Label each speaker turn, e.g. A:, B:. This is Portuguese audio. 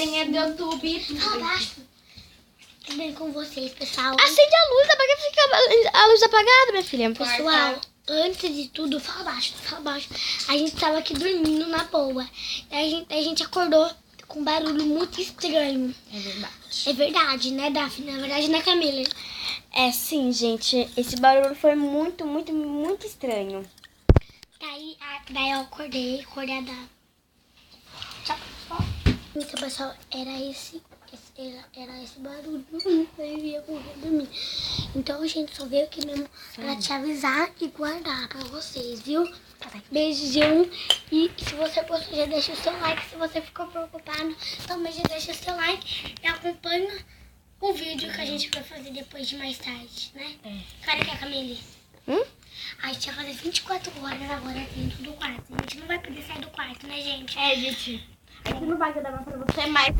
A: galerinha do YouTube.
B: Fala baixo. Tudo bem com vocês, pessoal?
C: Acende a luz, pra que fica a luz apagada, minha filha?
B: Pessoal, antes de tudo, fala baixo. A gente tava aqui dormindo na boa. A gente acordou com um barulho muito estranho.
A: É verdade.
B: É verdade, né, Daphne? Na verdade, né, Camila?
C: É, sim, gente. Esse barulho foi muito estranho.
B: Daí eu acordei a Então, pessoal, era esse barulho. Eu ia correr dormir. Então, a gente só veio aqui mesmo pra te avisar e guardar pra vocês, viu? Beijão. E se você gostou, já deixa o seu like. Se você ficou preocupado, também já deixa o seu like. E acompanha o vídeo que a gente vai fazer depois de mais tarde, né? Cadê que é a Camille? A gente vai fazer 24 horas agora dentro do quarto. A gente não vai poder sair do quarto, né, gente?
A: É, gente. Aqui não vai dar pra você mais